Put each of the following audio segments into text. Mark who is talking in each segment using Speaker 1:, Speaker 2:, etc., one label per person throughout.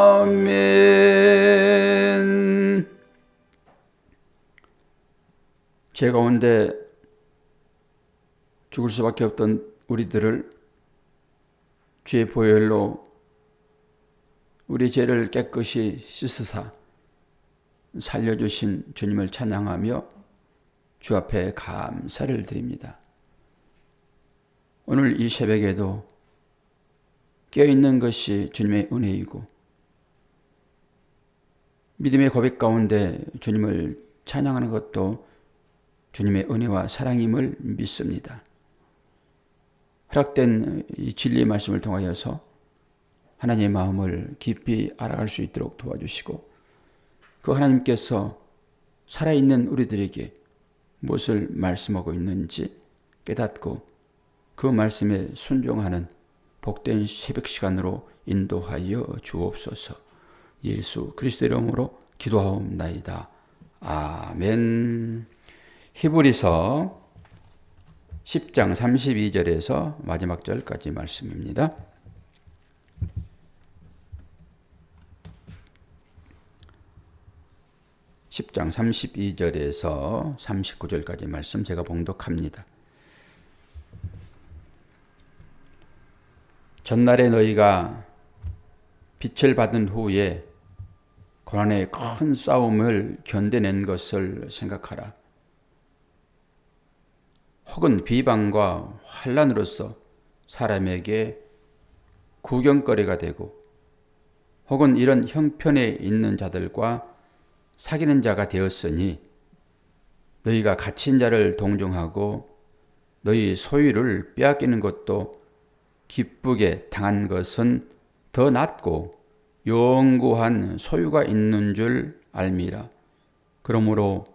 Speaker 1: 아멘. 죄 가운데 죽을 수밖에 없던 우리들을 주의 보혈로 우리 죄를 깨끗이 씻으사 살려주신 주님을 찬양하며 주 앞에 감사를 드립니다. 오늘 이 새벽에도 깨어있는 것이 주님의 은혜이고 믿음의 고백 가운데 주님을 찬양하는 것도 주님의 은혜와 사랑임을 믿습니다. 허락된 이 진리의 말씀을 통하여서 하나님의 마음을 깊이 알아갈 수 있도록 도와주시고 그 하나님께서 살아있는 우리들에게 무엇을 말씀하고 있는지 깨닫고 그 말씀에 순종하는 복된 새벽 시간으로 인도하여 주옵소서. 예수 그리스도의 이름으로 기도하옵나이다. 아멘. 히브리서 10장 32절에서 마지막 절까지 말씀입니다. (10장) 32절에서 39절까지 말씀 제가 봉독합니다. 전날에 너희가 빛을 받은 후에 고난의 큰 싸움을 견뎌낸 것을 생각하라. 혹은 비방과 환난으로서 사람에게 구경거리가 되고 혹은 이런 형편에 있는 자들과 사귀는 자가 되었으니 너희가 갇힌 자를 동정하고 너희 소유를 빼앗기는 것도 기쁘게 당한 것은 더 낫고 영구한 소유가 있는 줄 알미라. 그러므로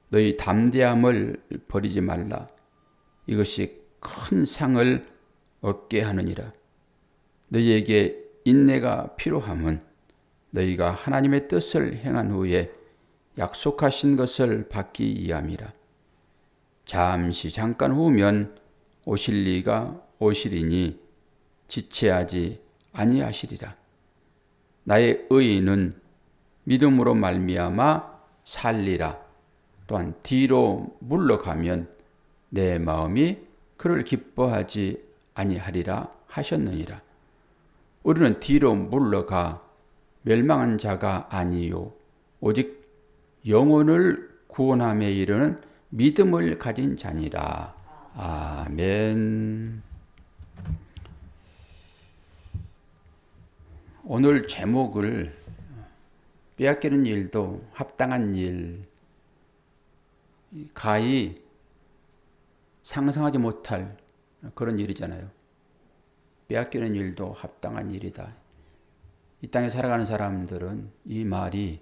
Speaker 1: 너희 담대함을 버리지 말라. 이것이 큰 상을 얻게 하느니라. 너희에게 인내가 필요함은 너희가 하나님의 뜻을 행한 후에 약속하신 것을 받기 위함이라. 잠깐 후면 오실 이가 오시리니 지체하지 아니하시리라. 나의 의인은 믿음으로 말미암아 살리라. 또한 뒤로 물러가면 내 마음이 그를 기뻐하지 아니하리라 하셨느니라. 우리는 뒤로 물러가 멸망한 자가 아니요 오직 영혼을 구원함에 이르는 믿음을 가진 자니라. 아멘. 오늘 제목을 빼앗기는 일도 합당한 일, 가히 상상하지 못할 그런 일이잖아요. 빼앗기는 일도 합당한 일이다. 이 땅에 살아가는 사람들은 이 말이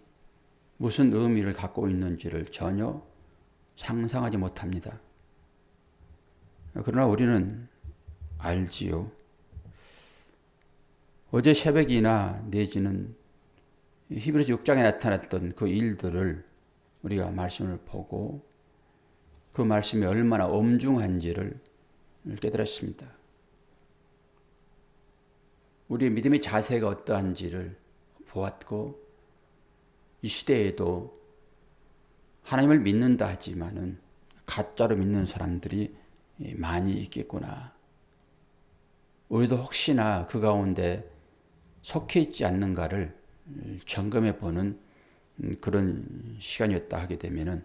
Speaker 1: 무슨 의미를 갖고 있는지를 전혀 상상하지 못합니다. 그러나 우리는 알지요. 어제 새벽이나 내지는 히브리서 6장에 나타났던 그 일들을 우리가 말씀을 보고 그 말씀이 얼마나 엄중한지를 깨달았습니다. 우리의 믿음의 자세가 어떠한지를 보았고 이 시대에도 하나님을 믿는다 하지만은 가짜로 믿는 사람들이 많이 있겠구나. 우리도 혹시나 그 가운데 속해 있지 않는가를 점검해 보는 그런 시간이었다 하게 되면은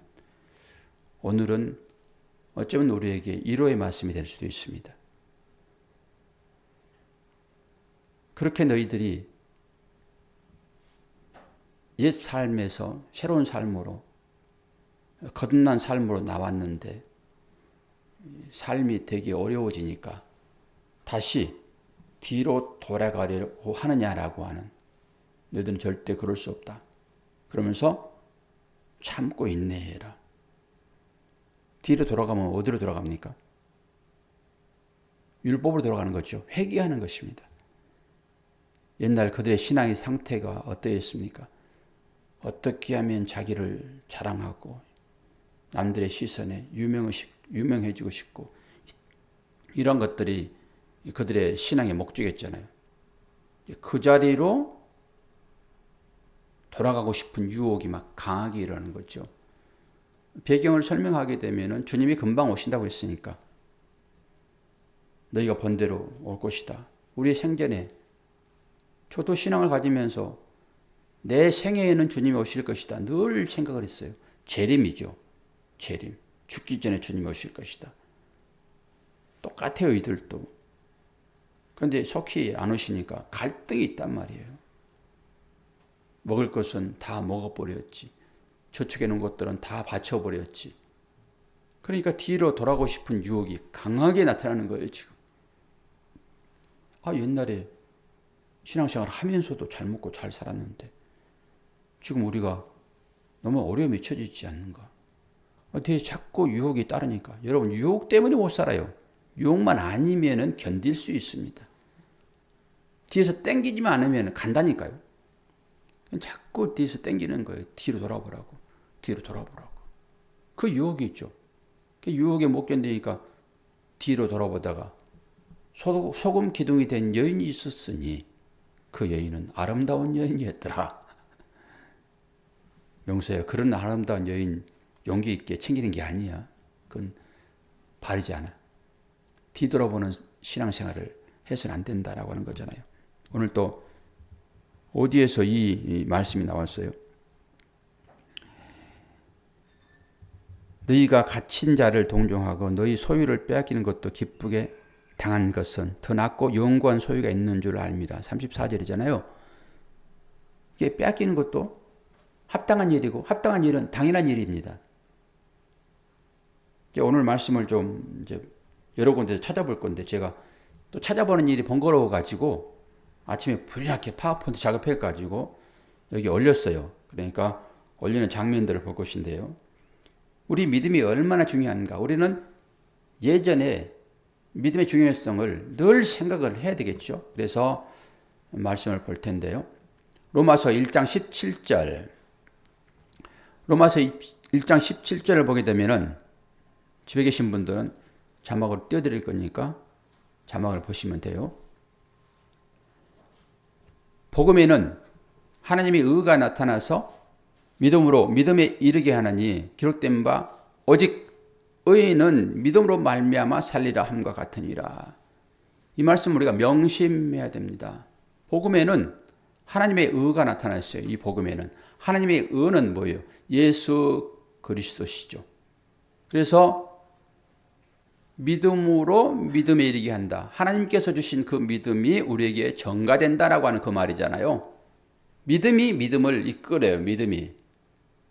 Speaker 1: 오늘은 어쩌면 우리에게 위로의 말씀이 될 수도 있습니다. 그렇게 너희들이 옛 삶에서 새로운 삶으로 거듭난 삶으로 나왔는데 삶이 되게 어려워지니까 다시 뒤로 돌아가려고 하느냐라고 하는, 너희들은 절대 그럴 수 없다. 그러면서 참고 인내해라. 뒤로 돌아가면 어디로 돌아갑니까? 율법으로 돌아가는 거죠. 회개하는 것입니다. 옛날 그들의 신앙의 상태가 어떠했습니까? 어떻게 하면 자기를 자랑하고 남들의 시선에 유명해지고 싶고 이런 것들이 그들의 신앙의 목적이었잖아요. 그 자리로 돌아가고 싶은 유혹이 막 강하게 일어나는 거죠. 배경을 설명하게 되면은 주님이 금방 오신다고 했으니까 너희가 본대로 올 것이다. 우리의 생전에 저도 신앙을 가지면서 내 생애에는 주님이 오실 것이다. 늘 생각을 했어요. 재림이죠. 재림. 죽기 전에 주님이 오실 것이다. 똑같아요, 이들도. 그런데 속히 안 오시니까 갈등이 있단 말이에요. 먹을 것은 다 먹어버렸지. 저축해 놓은 것들은 다 바쳐버렸지. 그러니까 뒤로 돌아가고 싶은 유혹이 강하게 나타나는 거예요, 지금. 옛날에 신앙생활 하면서도 잘 먹고 잘 살았는데 지금 우리가 너무 어려움에 처지지 않는가. 뒤에 자꾸 유혹이 따르니까. 여러분, 유혹 때문에 못 살아요. 유혹만 아니면은 견딜 수 있습니다. 뒤에서 땡기지만 않으면 간다니까요. 자꾸 뒤에서 땡기는 거예요. 뒤로 돌아보라고. 뒤로 돌아보라고. 그 유혹이 있죠. 그 유혹에 못 견디니까 뒤로 돌아보다가 소금 기둥이 된 여인이 있었으니 그 여인은 아름다운 여인이었더라. 명서야, 그런 아름다운 여인 용기 있게 챙기는 게 아니야. 그건 바르지 않아. 뒤돌아보는 신앙생활을 해서는 안 된다라고 하는 거잖아요. 오늘 또 어디에서 이 말씀이 나왔어요? 너희가 갇힌 자를 동정하고 너희 소유를 빼앗기는 것도 기쁘게 당한 것은 더 낫고 영구한 소유가 있는 줄 압니다. 34절이잖아요. 이게 빼앗기는 것도 합당한 일이고 합당한 일은 당연한 일입니다. 오늘 말씀을 좀 이제 여러 군데서 찾아볼 건데 제가 또 찾아보는 일이 번거로워 가지고 아침에 부리하게 파워포인트 작업해 가지고 여기 올렸어요. 그러니까 올리는 장면들을 볼 것인데요. 우리 믿음이 얼마나 중요한가. 우리는 예전에 믿음의 중요성을 늘 생각을 해야 되겠죠. 그래서 말씀을 볼 텐데요. 로마서 1장 17절. 로마서 1장 17절을 보게 되면은 집에 계신 분들은 자막으로 띄워드릴 거니까 자막을 보시면 돼요. 복음에는 하나님의 의가 나타나서 믿음으로 믿음에 이르게 하나니 기록된 바 오직 의인은 믿음으로 말미암아 살리라 함과 같으니라. 이 말씀 우리가 명심해야 됩니다. 복음에는 하나님의 의가 나타났어요. 이 복음에는 하나님의 의는 뭐예요? 예수 그리스도시죠. 그래서 믿음으로 믿음에 이르게 한다. 하나님께서 주신 그 믿음이 우리에게 전가된다라고 하는 그 말이잖아요. 믿음이 믿음을 이끌어요. 믿음이.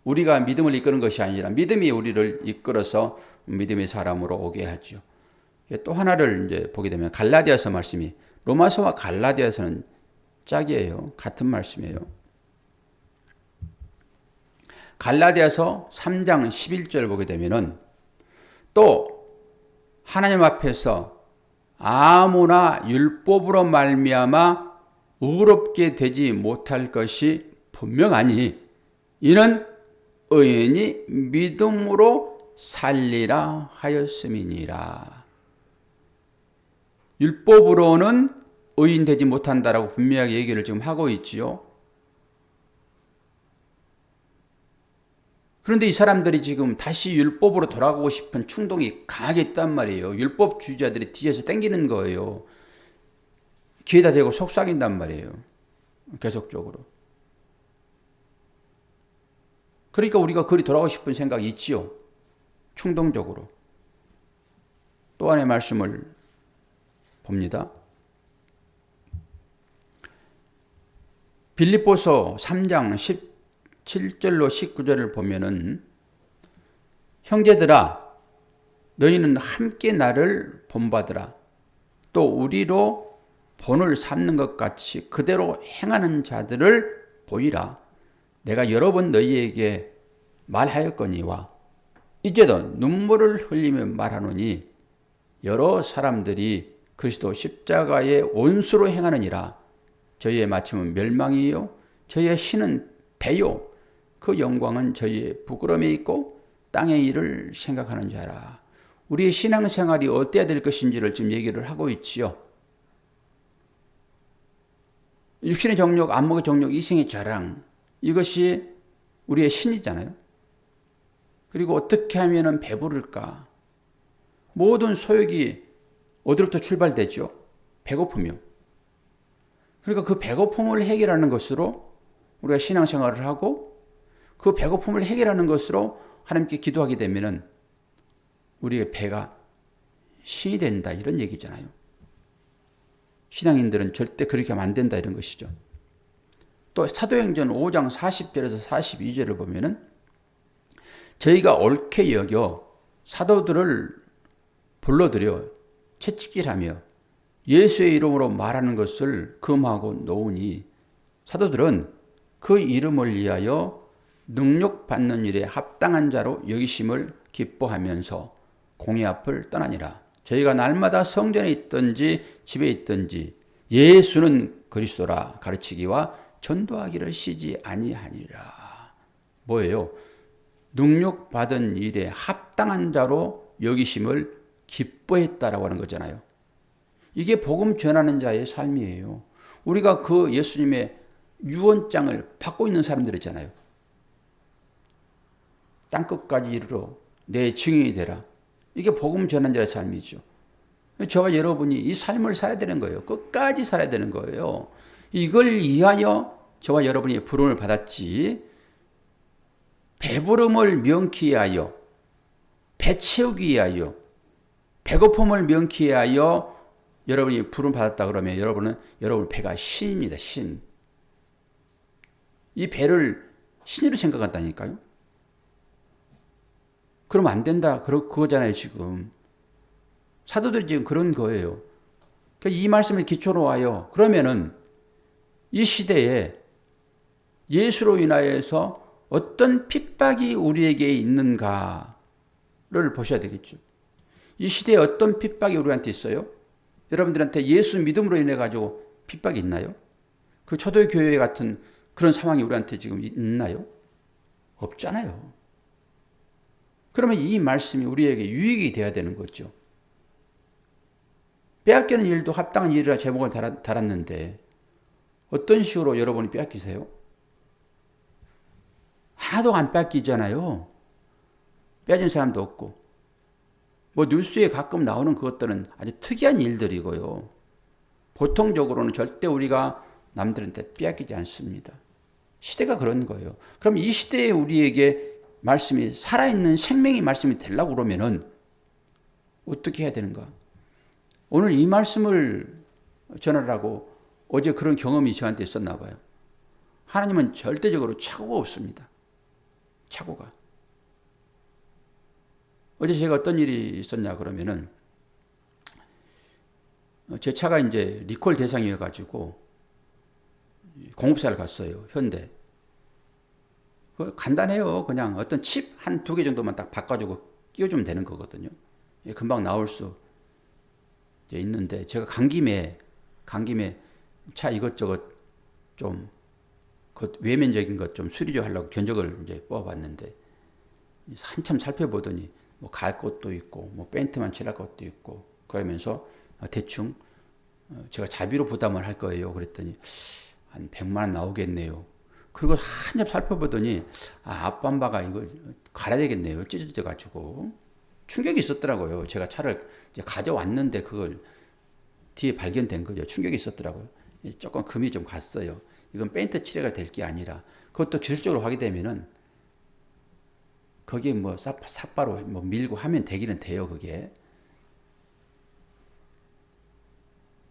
Speaker 1: 우리가 믿음을 이끄는 것이 아니라 믿음이 우리를 이끌어서 믿음의 사람으로 오게 하죠. 또 하나를 이제 보게 되면 갈라디아서 말씀이 로마서와 갈라디아서는 짝이에요. 같은 말씀이에요. 갈라디아서 3장 11절 보게 되면은 또 하나님 앞에서 아무나 율법으로 말미암아 의롭게 되지 못할 것이 분명하니 이는 의인이 믿음으로 살리라 하였음이니라. 율법으로는 의인 되지 못한다라고 분명하게 얘기를 지금 하고 있지요. 그런데 이 사람들이 지금 다시 율법으로 돌아가고 싶은 충동이 강하게 있단 말이에요. 율법주의자들이 뒤에서 땡기는 거예요. 귀에다 대고 속삭인단 말이에요. 계속적으로. 그러니까 우리가 그리 돌아가고 싶은 생각이 있지요. 충동적으로. 또 하나의 말씀을 봅니다. 빌립보서 3장 17절로 19절을 보면은 형제들아 너희는 함께 나를 본받으라. 또 우리로 본을 삼는 것 같이 그대로 행하는 자들을 보이라. 내가 여러 번 너희에게 말하였거니와 이제도 눈물을 흘리며 말하노니 여러 사람들이 그리스도 십자가의 원수로 행하느니라. 저희의 마침은 멸망이요 저희의 신은 배요 그 영광은 저희의 부끄러움에 있고 땅의 일을 생각하는 자라. 우리의 신앙생활이 어때야 될 것인지를 지금 얘기를 하고 있지요. 육신의 정욕, 안목의 정욕, 이생의 자랑 이것이 우리의 신이잖아요. 그리고 어떻게 하면 배부를까? 모든 소욕이 어디로부터 출발되죠? 배고픔이요. 그러니까 그 배고픔을 해결하는 것으로 우리가 신앙생활을 하고 그 배고픔을 해결하는 것으로 하나님께 기도하게 되면은 우리의 배가 신이 된다 이런 얘기잖아요. 신앙인들은 절대 그렇게 하면 안 된다 이런 것이죠. 또 사도행전 5장 40절에서 42절을 보면은 저희가 옳게 여겨 사도들을 불러들여 채찍질하며 예수의 이름으로 말하는 것을 금하고 놓으니 사도들은 그 이름을 위하여 능력받는 일에 합당한 자로 여기심을 기뻐하면서 공회 앞을 떠나니라. 저희가 날마다 성전에 있든지 집에 있든지 예수는 그리스도라 가르치기와 전도하기를 쉬지 아니하니라. 뭐예요? 능력받은 일에 합당한 자로 여기심을 기뻐했다라고 하는 거잖아요. 이게 복음 전하는 자의 삶이에요. 우리가 그 예수님의 유언장을 받고 있는 사람들이잖아요. 땅끝까지 이르러 내 증인이 되라. 이게 복음 전하는 자의 삶이죠. 저와 여러분이 이 삶을 살아야 되는 거예요. 끝까지 살아야 되는 거예요. 이걸 위하여 저와 여러분이 부름을 받았지, 배부름을 명키 위하여, 배 채우기 위하여, 배고픔을 명키 위하여 여러분이 부름 받았다 그러면 여러분 배가 신입니다. 신. 이 배를 신으로 생각한다니까요. 그러면 안 된다. 그거잖아요, 지금. 사도들이 지금 그런 거예요. 그러니까 이 말씀을 기초로 하여 그러면은 이 시대에 예수로 인하여서 어떤 핍박이 우리에게 있는가를 보셔야 되겠죠. 이 시대에 어떤 핍박이 우리한테 있어요? 여러분들한테 예수 믿음으로 인해 가지고 핍박이 있나요? 그 초대교회 같은 그런 상황이 우리한테 지금 있나요? 없잖아요. 그러면 이 말씀이 우리에게 유익이 되어야 되는 거죠. 빼앗기는 일도 합당한 일이라 제목을 달았는데 어떤 식으로 여러분이 빼앗기세요? 하나도 안 빼앗기잖아요. 빼앗은 사람도 없고. 뭐 뉴스에 가끔 나오는 그것들은 아주 특이한 일들이고요. 보통적으로는 절대 우리가 남들한테 빼앗기지 않습니다. 시대가 그런 거예요. 그럼 이 시대에 우리에게 말씀이 살아있는 생명의 말씀이 되려고 그러면은 어떻게 해야 되는가? 오늘 이 말씀을 전하라고 어제 그런 경험이 저한테 있었나 봐요. 하나님은 절대적으로 착오가 없습니다. 착오가. 어제 제가 어떤 일이 있었냐 그러면은 제 차가 이제 리콜 대상이어가지고 공업사를 갔어요. 현대. 간단해요. 그냥 어떤 칩 한 두 개 정도만 딱 바꿔주고 끼워주면 되는 거거든요. 금방 나올 수 있는데 제가 간 김에 차 이것저것 좀 그 외면적인 것 좀 수리 좀 하려고 견적을 이제 뽑아봤는데 한참 살펴보더니 뭐 갈 것도 있고 뭐 페인트만 칠할 것도 있고 그러면서 대충 제가 자비로 부담을 할 거예요. 그랬더니 한 100만 원 나오겠네요. 그리고 한참 살펴보더니 앞범바가 이거 갈아야 되겠네요. 찢어져가지고 충격이 있었더라고요. 제가 차를 이제 가져왔는데 그걸 뒤에 발견된 거죠. 충격이 있었더라고요. 조금 금이 좀 갔어요. 이건 페인트 칠해가 될 게 아니라 그것도 기술적으로 하게 되면은 거기에 뭐 삿바로 뭐 밀고 하면 되기는 돼요. 그게.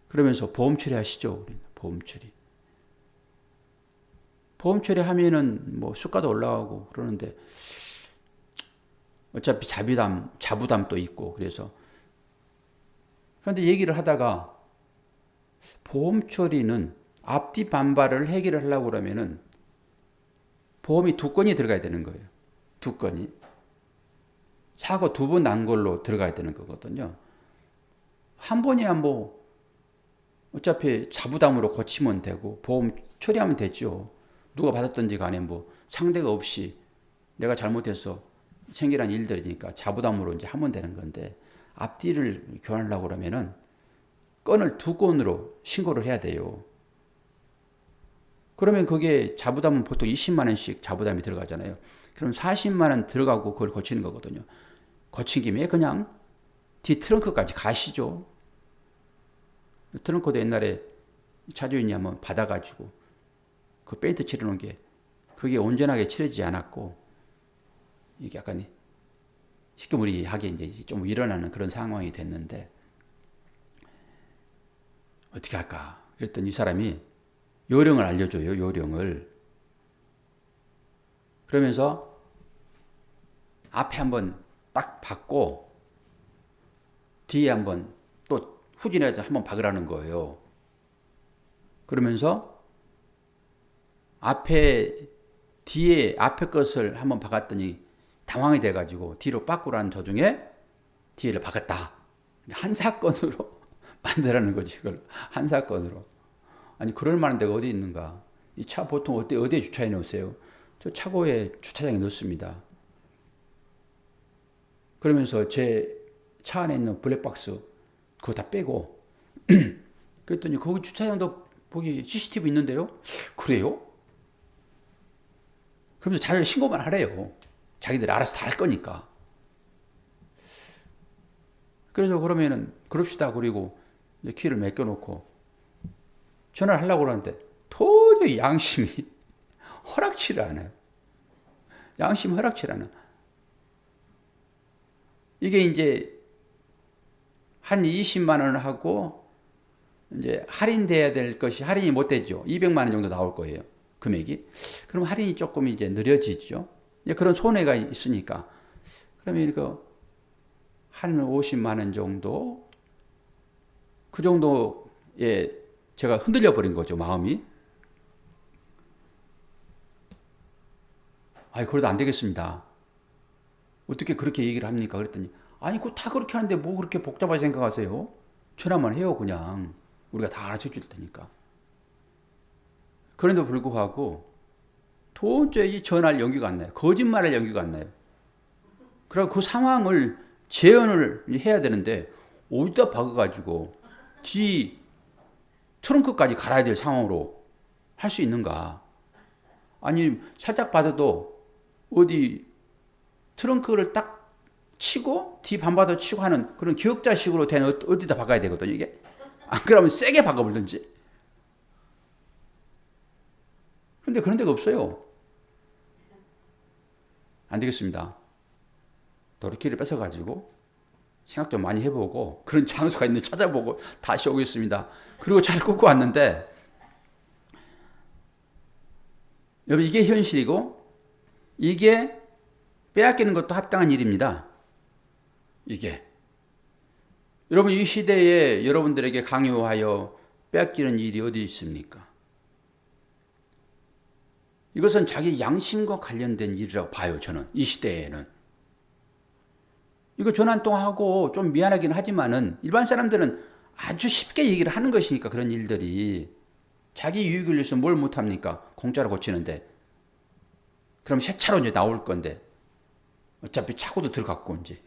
Speaker 1: 그러면서 보험 처리하시죠. 우리는 보험 처리. 보험 처리하면은 뭐 수가도 올라가고 그러는데 어차피 자부담도 있고 그래서 그런데 얘기를 하다가 보험 처리는 앞뒤 반발을 해결을 하려고 그러면은 보험이 2건이 들어가야 되는 거예요. 2건이. 사고 2번 난 걸로 들어가야 되는 거거든요. 한 번이야 뭐 어차피 자부담으로 고치면 되고 보험 처리하면 되죠. 누가 받았든지 간에 뭐 상대가 없이 내가 잘못해서 생기는 일들이니까 자부담으로 이제 하면 되는 건데 앞뒤를 교환하려고 그러면은 건을 2건으로 신고를 해야 돼요. 그러면 그게 자부담은 보통 20만 원씩 자부담이 들어가잖아요. 그럼 40만 원 들어가고 그걸 고치는 거거든요. 고친 김에 그냥 뒤 트렁크까지 가시죠. 트렁크도 옛날에 차주인이 한번 받아가지고 그 페인트 칠해놓은 게 그게 온전하게 칠해지지 않았고 이게 약간 시커무리하게 이제 좀 일어나는 그런 상황이 됐는데 어떻게 할까? 그랬더니 이 사람이 요령을 알려줘요. 요령을. 그러면서 앞에 한번 딱 박고 뒤에 한번 또 후진해서 한번 박으라는 거예요. 그러면서 뒤에 앞에 것을 한번 박았더니 당황이 돼가지고 뒤로 바꾸라는 도중에 뒤를 박았다. 한 사건으로 만들라는 거지, 그걸. 한 사건으로. 아니, 그럴 만한 데가 어디 있는가? 이 차 보통 어디에 주차해 놓으세요? 저 차고에 주차장에 넣습니다. 그러면서 제 차 안에 있는 블랙박스, 그거 다 빼고, 그랬더니 거기 주차장도 거기 CCTV 있는데요? 그래요? 그러면서 자기가 신고만 하래요. 자기들이 알아서 다 할 거니까. 그래서 그러면은, 그럽시다. 그리고 키를 맡겨놓고 전화를 하려고 그러는데 도저히 양심이 허락치를 않아요. 양심이 허락치를 않아. 이게 이제 한 20만 원 하고 이제 할인돼야 될 것이 할인이 못 되죠. 200만 원 정도 나올 거예요. 금액이. 그럼 할인이 조금 이제 느려지죠. 그런 손해가 있으니까. 그러면 이거 한 50만 원 정도 그 정도에 제가 흔들려 버린 거죠, 마음이. 아이, 그래도 안 되겠습니다. 어떻게 그렇게 얘기를 합니까? 그랬더니, 아니, 그거 다 그렇게 하는데 뭐 그렇게 복잡하게 생각하세요? 전화만 해요, 그냥. 우리가 다 알아서 해줄 테니까. 그런데도 불구하고, 도저히 전화를 연기가 안 나요. 거짓말을 연기가 안 나요. 그리고 그 상황을 재현을 해야 되는데, 어디다 박아가지고, 뒤 트렁크까지 갈아야 될 상황으로 할 수 있는가? 아니, 살짝 받아도 어디 트렁크를 딱 치고 뒤 반바닥 치고 하는 그런 기역자식으로 된 어디다 박아야 되거든요, 이게. 안 그러면 세게 박아버리든지. 근데 그런 데가 없어요. 안 되겠습니다. 도로키를 뺏어가지고 생각 좀 많이 해보고 그런 장소가 있는지 찾아보고 다시 오겠습니다. 그리고 잘 끌고 왔는데, 여러분, 이게 현실이고 이게 빼앗기는 것도 합당한 일입니다. 이게. 여러분, 이 시대에 여러분들에게 강요하여 빼앗기는 일이 어디 있습니까? 이것은 자기 양심과 관련된 일이라고 봐요, 저는. 이 시대에는. 이거 전화 한 통하고 좀 미안하긴 하지만은 일반 사람들은 아주 쉽게 얘기를 하는 것이니까 그런 일들이. 자기 유익을 위해서 뭘 못합니까? 공짜로 고치는데. 그럼 새 차로 이제 나올 건데. 어차피 차고도 들어갔고, 이제.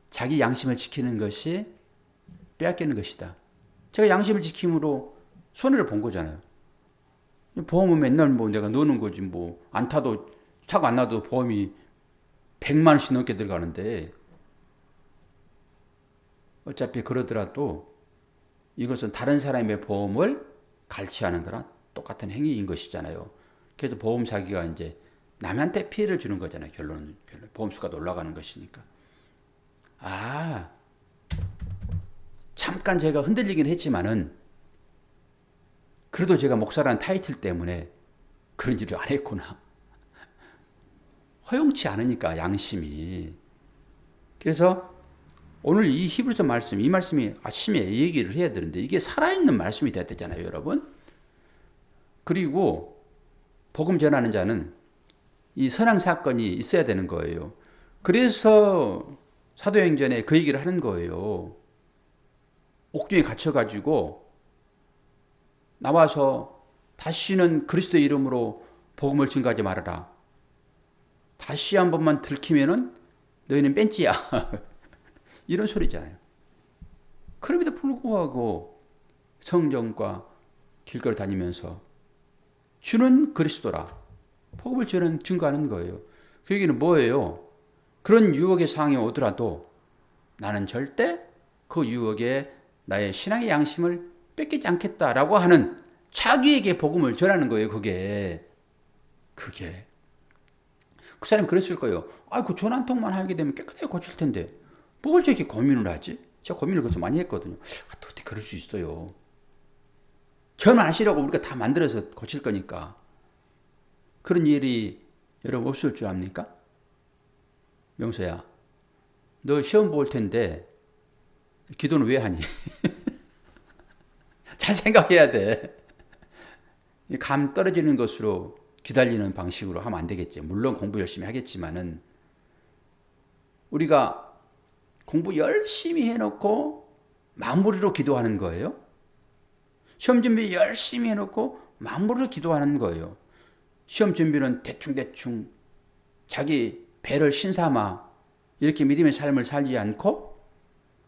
Speaker 1: 자기 양심을 지키는 것이 빼앗기는 것이다. 제가 양심을 지킴으로 손해를 본 거잖아요. 보험은 맨날 뭐 내가 넣는 거지, 뭐. 안 타도, 차가 안 나도 보험이 100만 원씩 넘게 들어가는데, 어차피 그러더라도 이것은 다른 사람의 보험을 갈취하는 거랑 똑같은 행위인 것이잖아요. 그래서 보험 사기가 이제 남한테 피해를 주는 거잖아요. 결론은 보험수가 올라가는 것이니까. 아, 잠깐 제가 흔들리긴 했지만은 그래도 제가 목사라는 타이틀 때문에 그런 일을 안 했구나. 허용치 않으니까, 양심이. 그래서 오늘 이 히브리서 말씀, 이 말씀이 아침에 얘기를 해야 되는데 이게 살아있는 말씀이 돼야 되잖아요, 여러분. 그리고 복음 전하는 자는 이 선한 사건이 있어야 되는 거예요. 그래서 사도행전에 그 얘기를 하는 거예요. 옥중에 갇혀가지고 나와서 다시는 그리스도의 이름으로 복음을 증거하지 말아라. 다시 한 번만 들키면은 너희는 뺀찌야. 이런 소리잖아요. 그럼에도 불구하고 성령과 길거리 다니면서 주는 그리스도라. 복음을 저는 증거하는 거예요. 그 얘기는 뭐예요? 그런 유혹의 상황이 오더라도 나는 절대 그 유혹에 나의 신앙의 양심을 뺏기지 않겠다라고 하는 자기에게 복음을 전하는 거예요. 그게. 그 사람이 그랬을 거예요. 그 전 한 통만 하게 되면 깨끗하게 고칠 텐데 뭘 저렇게 고민을 하지? 제가 고민을 그렇게 많이 했거든요. 어떻게 그럴 수 있어요? 저만 하시라고 우리가 다 만들어서 고칠 거니까. 그런 일이 여러분 없을 줄 압니까? 명서야, 너 시험 볼 텐데 기도는 왜 하니? 잘 생각해야 돼. 감 떨어지는 것으로 기다리는 방식으로 하면 안 되겠지. 물론 공부 열심히 하겠지만은 우리가 공부 열심히 해놓고 마무리로 기도하는 거예요. 시험 준비 열심히 해놓고 마무리로 기도하는 거예요. 시험 준비는 대충대충 자기 배를 신삼아 이렇게 믿음의 삶을 살지 않고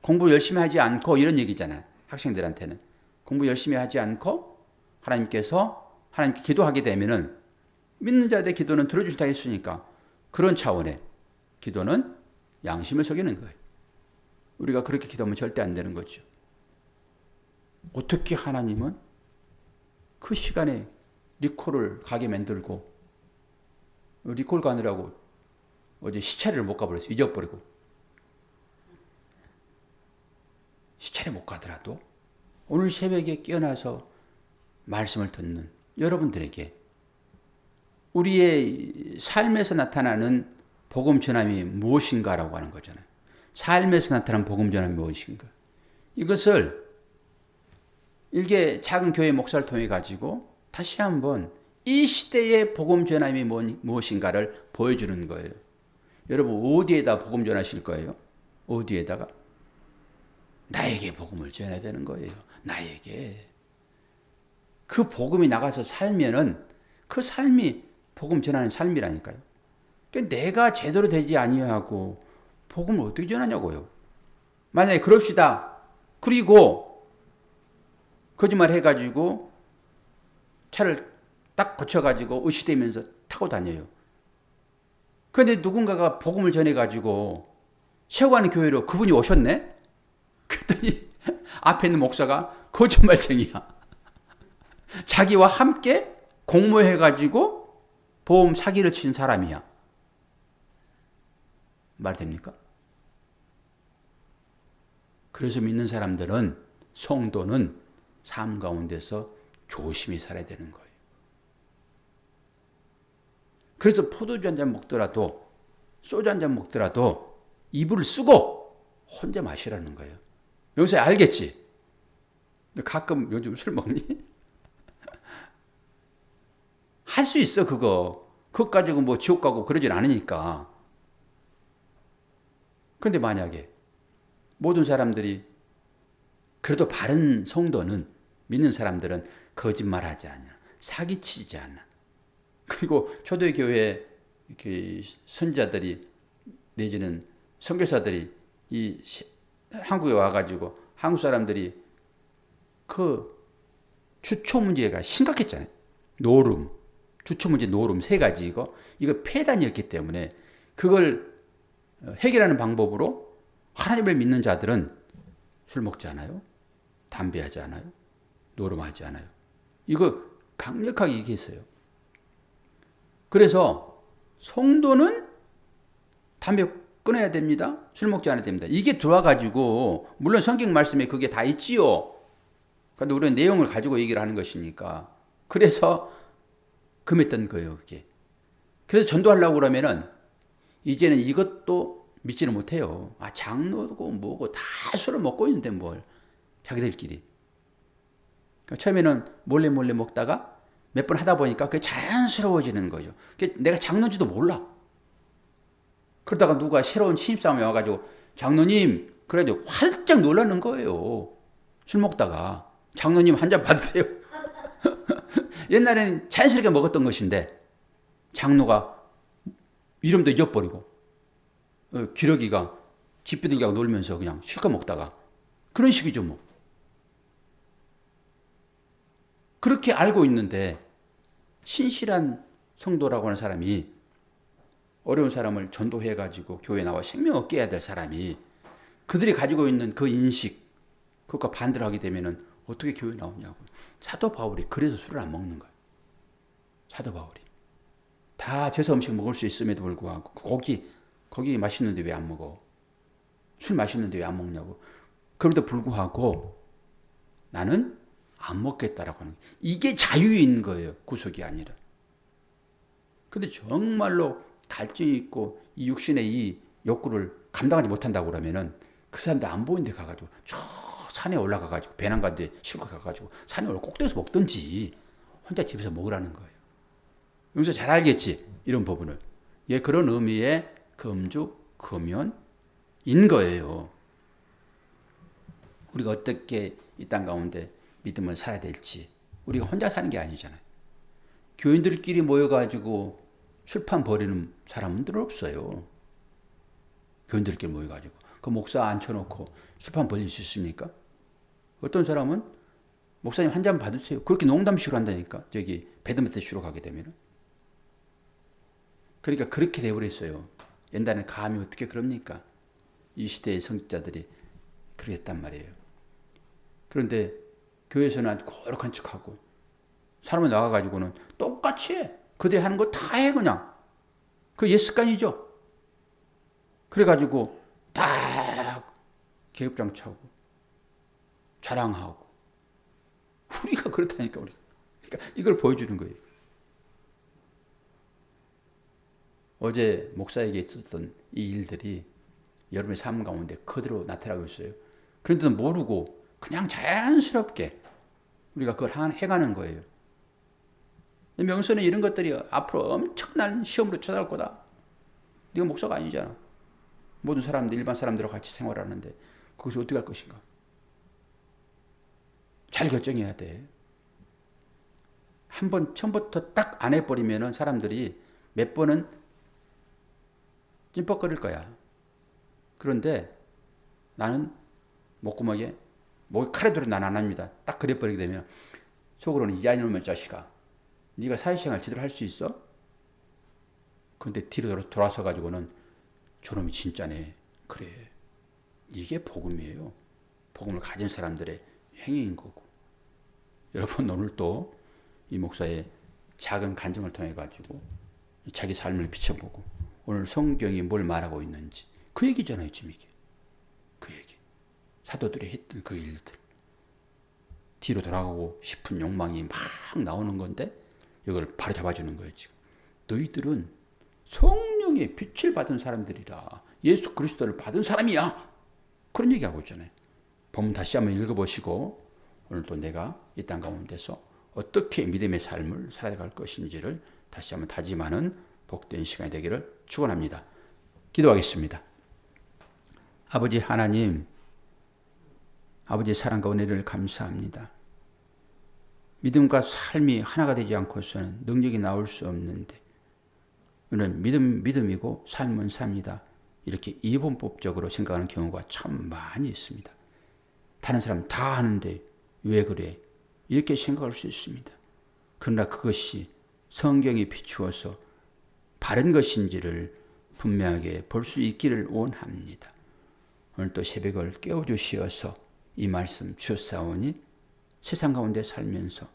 Speaker 1: 공부 열심히 하지 않고 이런 얘기잖아요. 학생들한테는. 공부 열심히 하지 않고 하나님께 기도하게 되면은 믿는 자들의 기도는 들어주시다 했으니까 그런 차원의 기도는 양심을 속이는 거예요. 우리가 그렇게 기도하면 절대 안 되는 거죠. 어떻게 하나님은 그 시간에 리콜을 가게 만들고 리콜 가느라고 어제 시차를 못 가버렸어요. 잊어버리고. 시차를 못 가더라도 오늘 새벽에 깨어나서 말씀을 듣는 여러분들에게 우리의 삶에서 나타나는 복음 전함이 무엇인가라고 하는 거잖아요. 삶에서 나타나는 복음 전함이 무엇인가. 이것을 일개 작은 교회 목사를 통해 가지고 다시 한번 이 시대의 복음 전함이 무엇인가를 보여주는 거예요. 여러분 어디에다 복음 전하실 거예요? 어디에다가? 나에게 복음을 전해야 되는 거예요. 나에게. 그 복음이 나가서 살면은 그 삶이 복음 전하는 삶이라니까요. 그러니까 내가 제대로 되지 아니하고 복음을 어떻게 전하냐고요. 만약에 그럽시다. 그리고 거짓말 해가지고 차를 딱 고쳐가지고 의시되면서 타고 다녀요. 그런데 누군가가 복음을 전해가지고 세고 가는 교회로 그분이 오셨네? 그랬더니 앞에 있는 목사가 거짓말쟁이야. 자기와 함께 공모해가지고 보험 사기를 친 사람이야. 말 됩니까? 그래서 믿는 사람들은, 성도는 삶 가운데서 조심히 살아야 되는 거예요. 그래서 포도주 한 잔 먹더라도, 소주 한 잔 먹더라도 이불을 쓰고 혼자 마시라는 거예요. 여기서 알겠지? 너 가끔 요즘 술 먹니? 할 수 있어, 그거. 그것 가지고 뭐 지옥 가고 그러진 않으니까. 그런데 만약에 모든 사람들이, 그래도 바른 성도는, 믿는 사람들은 거짓말하지 않아, 사기치지 않아. 그리고 초대교회 선지자들이 내지는 선교사들이 이 한국에 와가지고 한국 사람들이 그 주초 문제가 심각했잖아요. 노름, 주초 문제, 노름 세 가지 이거 폐단이었기 때문에 그걸 해결하는 방법으로 하나님을 믿는 자들은 술 먹지 않아요, 담배하지 않아요, 노름하지 않아요. 이거 강력하게 얘기했어요. 그래서 성도는 담배 끊어야 됩니다. 술 먹지 않아야 됩니다. 이게 들어와가지고, 물론 성경 말씀에 그게 다 있지요. 그런데 우리는 내용을 가지고 얘기를 하는 것이니까. 그래서 금했던 거예요, 그게. 그래서 전도하려고 그러면은 이제는 이것도 믿지는 못해요. 장로고 뭐고 다 술을 먹고 있는데 뭘, 자기들끼리. 처음에는 몰래 먹다가 몇 번 하다 보니까 그게 자연스러워지는 거죠. 내가 장로인지도 몰라. 그러다가 누가 새로운 신입사원이 와가지고 장로님, 그래가지고 활짝 놀라는 거예요. 술 먹다가. 장로님 한 잔 받으세요. 옛날에는 자연스럽게 먹었던 것인데 장로가 이름도 잊어버리고 기러기가 집비둘기하고 놀면서 그냥 실컷 먹다가 그런 식이죠 뭐. 그렇게 알고 있는데 신실한 성도라고 하는 사람이 어려운 사람을 전도해가지고 교회에 나와 생명 얻게 해야 될 사람이 그들이 가지고 있는 그 인식, 그것과 반대로 하게 되면은 어떻게 교회에 나오냐고. 사도 바울이 그래서 술을 안 먹는 거예요. 사도 바울이. 다 제사 음식 먹을 수 있음에도 불구하고 고기 맛있는데 왜 안 먹어? 술 맛있는데 왜 안 먹냐고. 그럼에도 불구하고 나는 안 먹겠다라고 하는 거예요. 이게 자유인 거예요. 구속이 아니라. 근데 정말로 갈증이 있고 이 육신의 이 욕구를 감당하지 못한다고 그러면은 그 사람들 안 보이는 데 가가지고 저 산에 올라가가지고 배낭 가운데 싣고 가가지고 산에 올라 꼭대기에서 먹든지 혼자 집에서 먹으라는 거예요. 여기서 잘 알겠지? 이런 부분을. 예, 그런 의미의 금주, 금연인 거예요. 우리가 어떻게 이 땅 가운데 믿음을 살아야 될지. 우리가 혼자 사는 게 아니잖아요. 교인들끼리 모여가지고 술판 벌이는 사람들은 없어요. 교인들끼리 모여가지고. 그 목사 앉혀놓고 술판 벌릴 수 있습니까? 어떤 사람은 목사님 한 잔 받으세요. 그렇게 농담식으로 한다니까. 저기 배드민턴 치러 가게 되면. 그러니까 그렇게 되어버렸어요. 옛날에는 감히 어떻게 그럽니까? 이 시대의 성직자들이 그랬단 말이에요. 그런데 교회에서는 아주 거룩한 척하고 사람을 나가가지고는 똑같이 해. 그들이 하는 거 다 해 그냥. 그 옛 습관이죠. 그래가지고 딱 계급장 차고 자랑하고 우리가 그렇다니까 우리가. 그러니까 이걸 보여주는 거예요. 어제 목사에게 있었던 이 일들이 여러분의 삶 가운데 그대로 나타나고 있어요. 그런데도 모르고 그냥 자연스럽게 우리가 그걸 해가는 거예요. 명서는 이런 것들이 앞으로 엄청난 시험으로 찾아올 거다. 네가 목사가 아니잖아. 모든 사람들, 일반 사람들과 같이 생활하는데 거기서 어떻게 할 것인가. 잘 결정해야 돼. 한 번 처음부터 딱 안 해버리면 사람들이 몇 번은 찐뻑거릴 거야. 그런데 나는 목구멍에 칼에 들어 난 안 합니다. 딱 그래버리게 되면 속으로는 이 아이놈의 자식아, 네가 사회생활 제대로 할 수 있어? 근데 뒤로 돌아서 가지고는 저놈이 진짜네. 그래. 이게 복음이에요. 복음을 가진 사람들의 행위인 거고. 여러분 오늘 또 이 목사의 작은 간증을 통해 가지고 자기 삶을 비춰보고 오늘 성경이 뭘 말하고 있는지 그 얘기잖아요. 지금 이게. 그 얘기. 사도들이 했던 그 일들. 뒤로 돌아가고 싶은 욕망이 막 나오는 건데 이걸 바로 잡아주는 거예요. 지금. 너희들은 성령의 빛을 받은 사람들이라. 예수 그리스도를 받은 사람이야. 그런 얘기하고 있잖아요. 본문 다시 한번 읽어보시고 오늘도 내가 이 땅 가운데서 어떻게 믿음의 삶을 살아갈 것인지를 다시 한번 다짐하는 복된 시간이 되기를 축원합니다. 기도하겠습니다. 아버지 하나님, 아버지의 사랑과 은혜를 감사합니다. 믿음과 삶이 하나가 되지 않고서는 능력이 나올 수 없는데 우리는 믿음이고 삶은 삶이다. 이렇게 이분법적으로 생각하는 경우가 참 많이 있습니다. 다른 사람 다 하는데 왜 그래? 이렇게 생각할 수 있습니다. 그러나 그것이 성경이 비추어서 바른 것인지를 분명하게 볼 수 있기를 원합니다. 오늘 또 새벽을 깨워주시어서 이 말씀 주었사오니 세상 가운데 살면서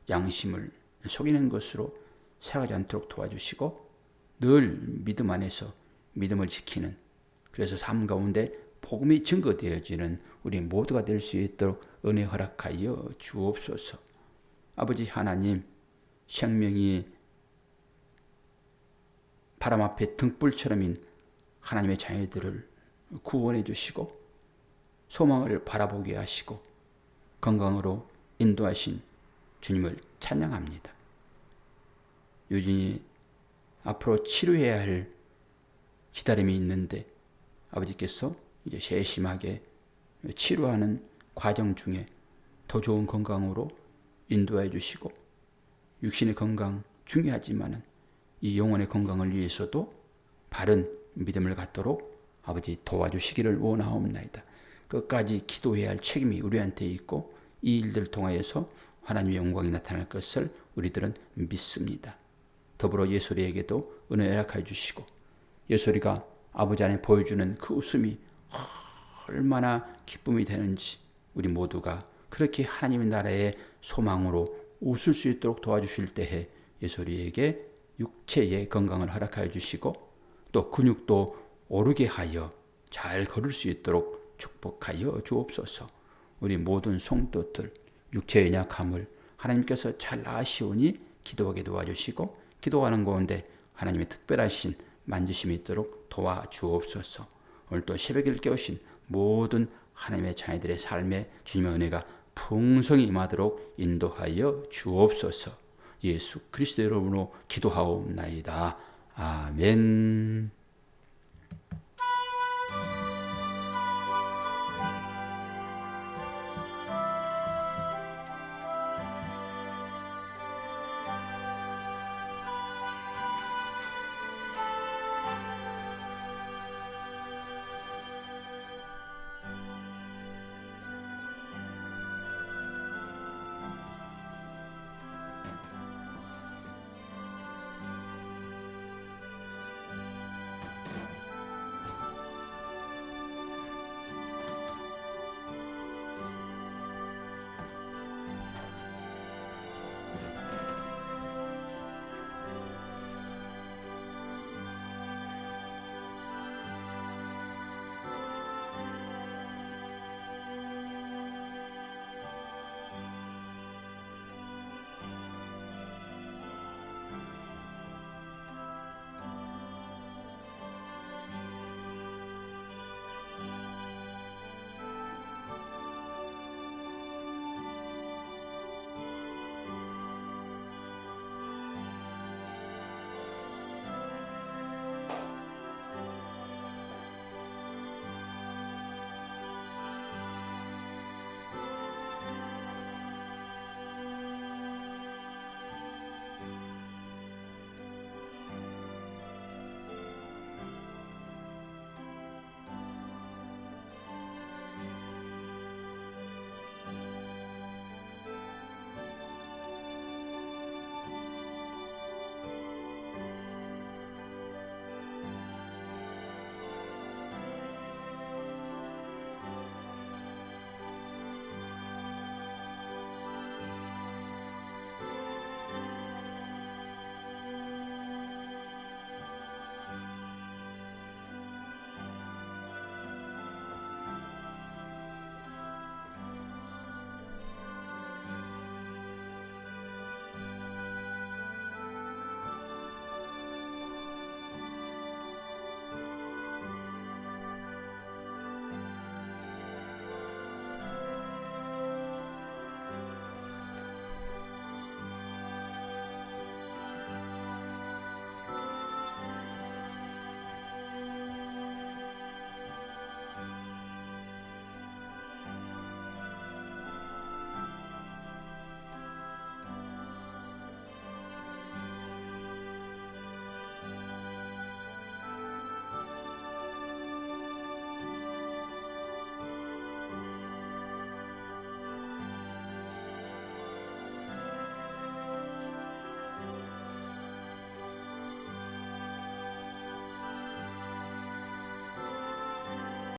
Speaker 1: 양심을 속이는 것으로 살아가지 않도록 도와주시고 늘 믿음 안에서 믿음을 지키는, 그래서 삶 가운데 복음이 증거되어지는 우리 모두가 될 수 있도록 은혜 허락하여 주옵소서. 아버지 하나님, 생명이 바람 앞에 등불처럼인 하나님의 자녀들을 구원해 주시고 소망을 바라보게 하시고 건강으로 인도하신 주님을 찬양합니다. 유진이 앞으로 치료해야 할 기다림이 있는데 아버지께서 이제 세심하게 치료하는 과정 중에 더 좋은 건강으로 인도해 주시고 육신의 건강 중요하지만 이 영혼의 건강을 위해서도 바른 믿음을 갖도록 아버지 도와주시기를 원하옵나이다. 끝까지 기도해야 할 책임이 우리한테 있고 이 일들을 통하여서 하나님의 영광이 나타날 것을 우리들은 믿습니다. 더불어 예솔이에게도 은혜 허락하여 주시고 예솔이가 아버지 안에 보여주는 그 웃음이 얼마나 기쁨이 되는지 우리 모두가 그렇게 하나님의 나라의 소망으로 웃을 수 있도록 도와주실 때에 예솔이에게 육체의 건강을 허락하여 주시고 또 근육도 오르게 하여 잘 걸을 수 있도록 축복하여 주옵소서. 우리 모든 성도들 육체의 약함을 하나님께서 잘 아시오니 기도하게 도와주시고 기도하는 가운데 하나님의 특별하신 만지심이 있도록 도와주옵소서. 오늘도 새벽을 깨우신 모든 하나님의 자녀들의 삶에 주님의 은혜가 풍성히 임하도록 인도하여 주옵소서. 예수 그리스도 이름으로 기도하옵나이다. 아멘.